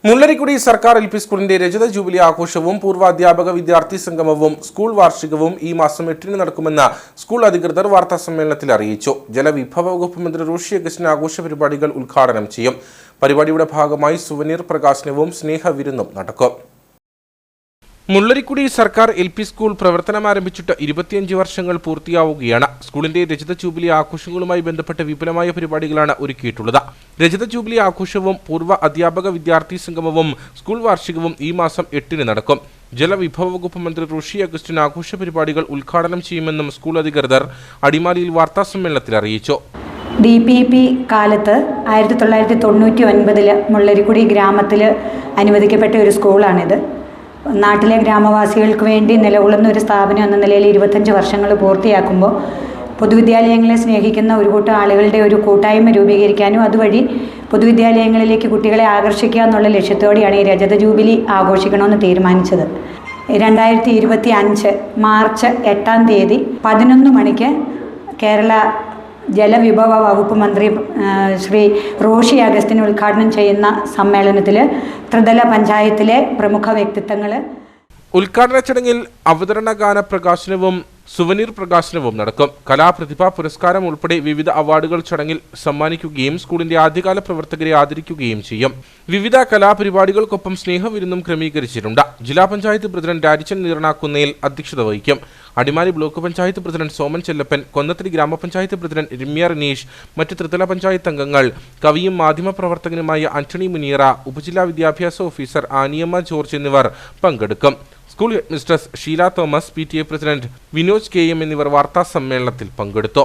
മുള്ളരിക്കുടി സർക്കാർ എൽ.പി. സ്കൂളിന്റെ രജത ജൂബിലി ആഘോഷവും പൂർവാധ്യാപക വിദ്യാർത്ഥി സംഗമവും സ്കൂൾ വാർഷികവും ഈ മാസം 8-ന് നടക്കുമെന്ന് സ്കൂൾ അധികൃതർ വാർത്താസമ്മേളനത്തിൽ അറിയിച്ചു. ജലവിഭവ വകുപ്പ് മന്ത്രി റോഷി അഗസ്റ്റിൻ ആഘോഷ പരിപാടികൾ ഉദ്ഘാടനം ചെയ്യും. പരിപാടിയുടെ ഭാഗമായി സുവനീർ പ്രകാശനവും സ്നേഹവിരുന്നും നടക്കും. മുള്ളരിക്കുടി സർക്കാർ എൽ.പി. സ്കൂൾ പ്രവർത്തനം ആരംഭിച്ചിട്ട് 25 വർഷങ്ങൾ പൂർത്തിയാവുകയാണ്. സ്കൂളിന്റെ രജത ജൂബിലി ആഘോഷങ്ങളുമായി ബന്ധപ്പെട്ട വിപുലമായ പരിപാടികളാണ് ഒരുക്കിയിട്ടുള്ളത്. രജത ജൂബിലി ആഘോഷവും പൂർവ്വ അധ്യാപക വിദ്യാർത്ഥി സംഗമവും സ്കൂൾ വാർഷികവും ഈ മാസം 8-ന് നടക്കും. ജലവിഭവ വകുപ്പ് മന്ത്രി റോഷി അഗസ്റ്റിൻ ആഘോഷ പരിപാടികൾ ഉദ്ഘാടനം ചെയ്യുമെന്നും സ്കൂൾ അധികൃതർ അടിമാലിയിൽ വാർത്താസമ്മേളനത്തിൽ അറിയിച്ചു. DPP കാലത്ത് 1999 മുള്ളരിക്കുടി ഗ്രാമത്തിൽ അനുവദിക്കപ്പെട്ട ഒരു സ്കൂളാണിത്. നാട്ടിലെ ഗ്രാമവാസികൾക്ക് വേണ്ടി നിലകൊള്ളുന്ന ഒരു സ്ഥാപനം എന്ന നിലയിൽ 25 വർഷങ്ങൾ പൂർത്തിയാക്കുമ്പോൾ പൊതുവിദ്യാലയങ്ങളെ സ്നേഹിക്കുന്ന ഒരു കൂട്ടം ആളുകളുടെ ഒരു കൂട്ടായ്മ രൂപീകരിക്കാനും അതുവഴി പൊതുവിദ്യാലയങ്ങളിലേക്ക് കുട്ടികളെ ആകർഷിക്കുക എന്നുള്ള ലക്ഷ്യത്തോടെയാണ് ഈ രജത ജൂബിലി ആഘോഷിക്കണമെന്ന് തീരുമാനിച്ചത്. 2025 മാർച്ച് 8-ാം തീയതി 11 മണിക്ക് കേരള ജലവിഭവ വകുപ്പ് മന്ത്രി ശ്രീ റോഷി അഗസ്റ്റിൻ ഉദ്ഘാടനം ചെയ്യുന്ന സമ്മേളനത്തിൽ ത്രിതല പഞ്ചായത്തിലെ പ്രമുഖ വ്യക്തിത്വങ്ങൾ ഉദ്ഘാടന ചടങ്ങിൽ അവതരണ ഗാന പ്രകാശനവും സുവനീർ പ്രകാശനവും നടക്കും. കലാപ്രതിഭാ പുരസ്കാരം ഉൾപ്പെടെ വിവിധ അവാർഡുകൾ ചടങ്ങിൽ സമ്മാനിക്കുകയും സ്കൂളിന്റെ ആദ്യകാല പ്രവർത്തകരെ ആദരിക്കുകയും ചെയ്യും. വിവിധ കലാപരിപാടികൾക്കൊപ്പം സ്നേഹവിരുന്നും ക്രമീകരിച്ചിട്ടുണ്ട്. ജില്ലാ പഞ്ചായത്ത് പ്രസിഡന്റ് രാജിച്ചൻ നീർണാക്കുന്നേൽ അധ്യക്ഷത വഹിക്കും. അടിമാലി ബ്ലോക്ക് പഞ്ചായത്ത് പ്രസിഡന്റ് സോമൻ ചെല്ലപ്പൻ, കൊന്നത്തടി ഗ്രാമപഞ്ചായത്ത് പ്രസിഡന്റ് രമ്യ റിനീഷ്, മറ്റ് ത്രിതല പഞ്ചായത്ത് അംഗങ്ങൾ, കവിയും മാധ്യമപ്രവർത്തകനുമായ ആന്റണി മുനീറ, ഉപജില്ലാ വിദ്യാഭ്യാസ ഓഫീസർ ആനിയമ്മ ജോർജ് എന്നിവർ പങ്കെടുക്കും. School headmistress Sheela Thomas, PTA president Vinoj KM എന്നിവർ വാർത്താസമ്മേളനത്തിൽ പങ്കെടുത്തു.